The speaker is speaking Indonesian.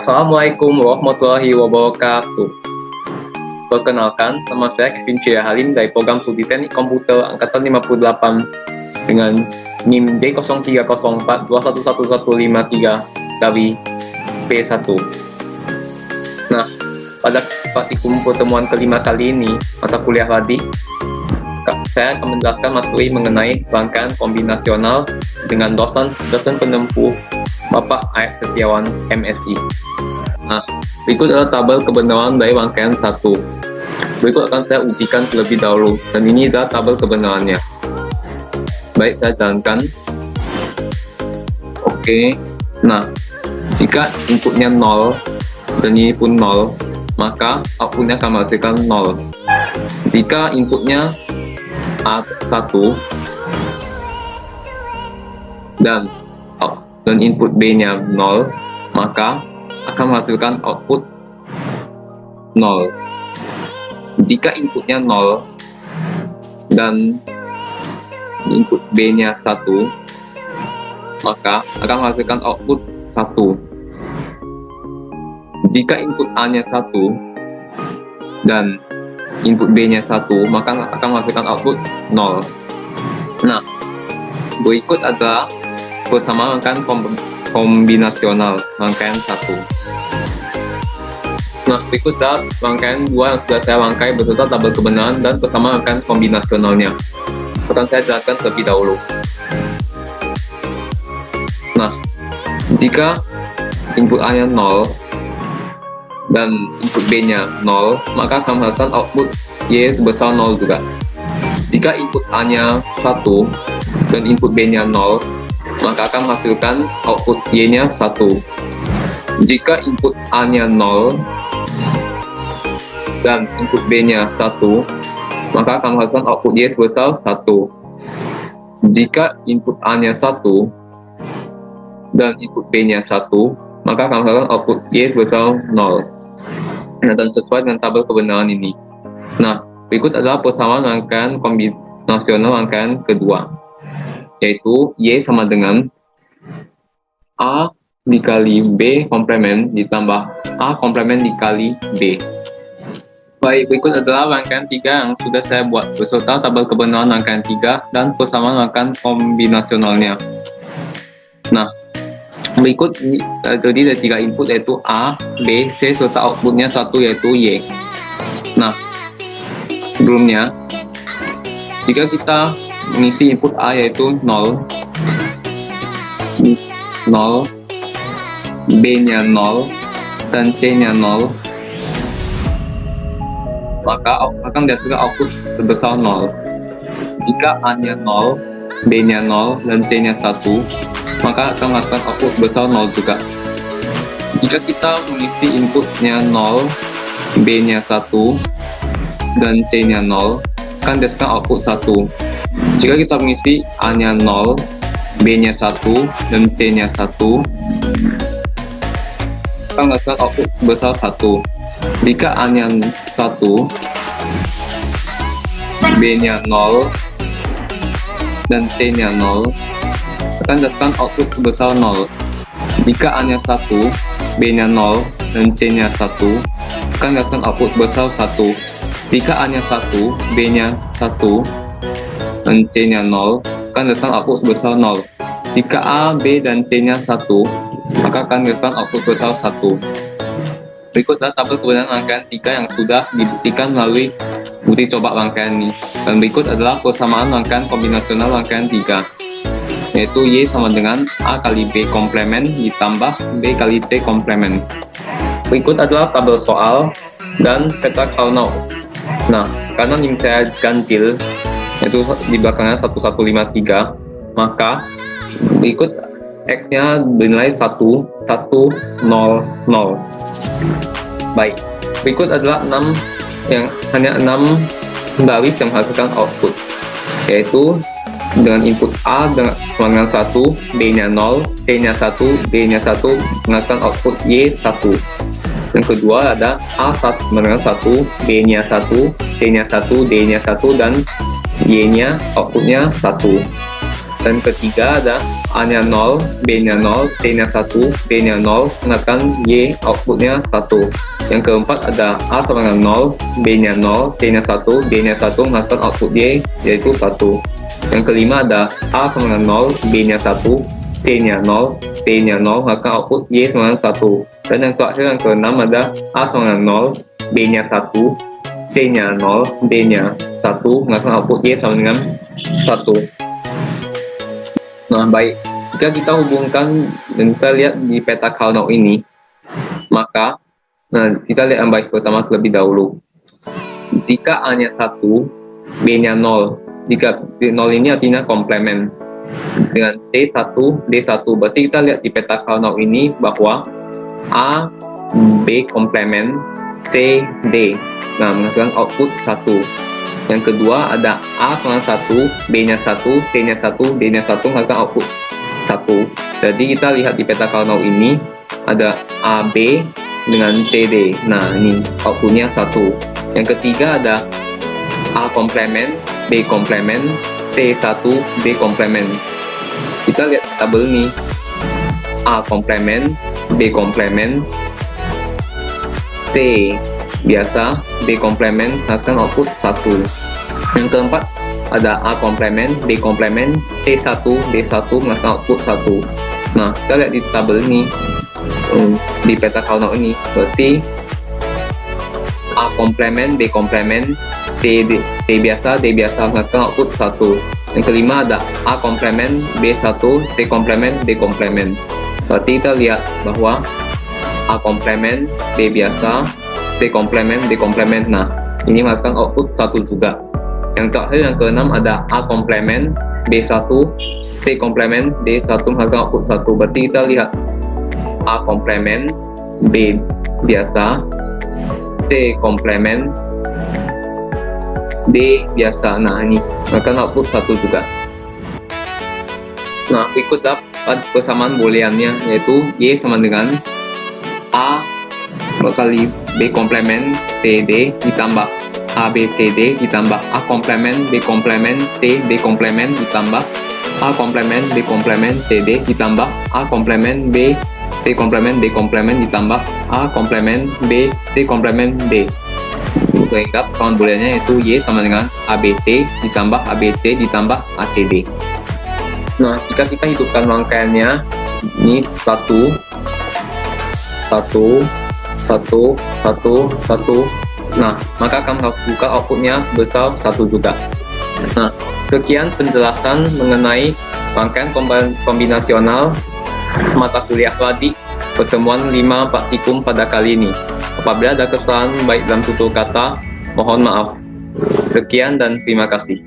Assalamualaikum warahmatullahi wabarakatuh. Perkenalkan, nama saya Kevin Cia Halim dari program Studi Teknik Komputer Angkatan 58 dengan NIM D0304211153-P1. Nah, pada praktikum pertemuan kelima kali ini, mata kuliah Radik, saya akan menjelaskan materi mengenai rangkaian kombinasional dengan dosen penempuh Bapak A.F. Setiawan, MSI. Nah, berikut adalah tabel kebenaran dari rangkaian 1. Berikut akan saya ujikan terlebih dahulu, dan ini adalah tabel kebenarannya. Baik, saya jalankan. Oke, nah, jika inputnya 0 dan ini pun 0, maka outputnya akan menghasilkan 0. Jika inputnya A1 dan input B-nya 0, maka akan menghasilkan output 0. Jika inputnya 0 dan input B-nya 1, maka akan menghasilkan output 1. Jika input A-nya 1 dan input B-nya 1, maka akan menghasilkan output 0. Nah, berikut adalah persamaan rangkaian kombinasional rangkaian 1. Nah, berikut adalah rangkaian 2 yang sudah saya rangkai beserta tabel kebenaran dan persamaan rangkaian kombinasionalnya. Akan saya jelaskan terlebih dahulu. Nah, jika input A-nya 0 dan input B-nya 0, maka akan menghasilkan output Y sebesar 0 juga. Jika input A-nya 1 dan input B-nya 0, maka akan menghasilkan output Y-nya 1. Jika input A-nya 0 dan input B-nya 1, maka akan menghasilkan output Y sebesar 1. Jika input A-nya 1 dan input B-nya 1, maka akan menghasilkan output Y sebesar 0. Nah, dan sesuai dengan tabel kebenaran ini. Nah, berikut adalah persamaan rangkaian kombinasional rangkaian kedua, yaitu Y sama dengan A dikali B komplemen ditambah A komplemen dikali B. Baik, berikut adalah rangkaian 3 yang sudah saya buat beserta tabel kebenaran rangkaian 3 dan persamaan rangkaian kombinasionalnya. Nah, berikut terdiri dari 3 input yaitu A, B, C serta outputnya 1 yaitu Y. Nah, sebelumnya jika kita mengisi input A yaitu 0, B-nya 0, dan C-nya 0, maka akan dihasilkan output sebesar 0. Jika A-nya 0, B-nya 0, dan C-nya 1, maka akan menghasilkan output sebesar 0 juga. Jika kita mengisi inputnya 0, B-nya 1, dan C-nya 0, akan dihasilkan output 1. Jika kita mengisi A-nya 0, B-nya 1, dan C-nya 1, akan menghasilkan output sebesar 1. Jika A-nya 1, B-nya 0, dan C-nya 0, akan menghasilkan output sebesar 0. Jika A-nya 1, B-nya 0, dan C-nya 1, akan menghasilkan output sebesar 1. Jika A-nya 1, B-nya 1, dan C-nya 0, akan menghasilkan output sebesar 0. Jika A, B, dan C-nya 1, maka akan menghasilkan output sebesar 1. Berikut adalah tabel kebenaran rangkaian 3 yang sudah dibuktikan melalui bukti coba rangkaian ini. Dan berikut adalah persamaan rangkaian kombinasional rangkaian 3, yaitu Y sama dengan A kali B komplemen ditambah B kali C komplemen. Berikut adalah tabel soal dan peta Karnaugh. Nah, karena NIM saya ganjil, yaitu di belakangnya 1153, maka berikut X-nya bernilai 1, 1, 0, 0. Baik, berikut adalah 6 baris yang menghasilkan output, yaitu dengan input A dengan sama dengan 1, B-nya 0, C-nya 1, D-nya 1 menghasilkan output Y1. Yang kedua ada A1 dengan 1, B-nya 1, C-nya 1, D-nya 1, dan Y-nya outputnya 1. Dan ketiga ada A-nya 0, B-nya 0, C-nya 1, D-nya 0, gunakan Y, outputnya 1. Yang keempat ada A sama dengan 0, B-nya 0, C-nya 1, D-nya 1, gunakan output Y, yaitu 1. Yang kelima ada A sama dengan 0, B-nya 1, C-nya 0, D-nya 0, gunakan output Y sama dengan 1. Dan yang terakhir yang keenam ada A sama dengan 0, B-nya 1, C-nya 0, D-nya 1, gunakan output Y sama dengan 1. Nah, baik. Jika kita hubungkan dan kita lihat di peta Karnaugh ini, maka kita lihat yang baik pertama terlebih dahulu. Jika A-nya 1, B-nya 0. Jika 0 ini artinya komplement. Dengan C1, D1. Berarti kita lihat di peta Karnaugh ini bahwa A, B komplement, C, D. Nah, menghasilkan output 1. Yang kedua ada A sama 1, B-nya 1, C-nya 1, D-nya 1, maka output 1. Jadi kita lihat di peta Karnaugh ini ada AB dengan CD. Nah, ini outputnya 1. Yang ketiga ada A komplement, B komplement, C1, D komplement. Kita lihat tabel ini. A komplement, B komplement, C biasa, D komplement, akan output 1. Yang keempat ada A komplement, B komplement, C1, D1, menghasilkan output 1. Nah, kita lihat di tabel ini, di peta Karnaugh ini, berarti A komplement, B komplement, C biasa, D biasa, menghasilkan output 1. Yang kelima ada A komplement, B1, C komplement, D komplement. Berarti kita lihat bahwa A komplement, B biasa, C komplement, D komplement. Nah, ini menghasilkan output 1 juga. Yang terakhir yang keenam ada A komplement, B1, C komplement, D1, menghasilkan output 1. Berarti kita lihat A komplement, B biasa, C komplement, D biasa. Nah, ini menghasilkan output 1 juga. Nah, ikut dapat persamaan booleannya, yaitu Y sama dengan A kali B komplement CD ditambah A B C D ditambah A komplement B komplement C D komplement ditambah A komplement B komplement C D ditambah A komplement B C komplement D komplement ditambah A komplement B C komplement D. Sehingga persamaan booleannya yaitu Y sama dengan ABC ditambah ABC ditambah ACD. Nah, jika kita hidupkan rangkaiannya, ini 1 1 1 1 1. Nah, maka akan buka outputnya sebesar 1 juga. Nah, sekian penjelasan mengenai rangkaian kombinasional mata kuliah Radik pertemuan 5 praktikum pada kali ini. Apabila ada kesalahan baik dalam tutur kata, mohon maaf. Sekian dan terima kasih.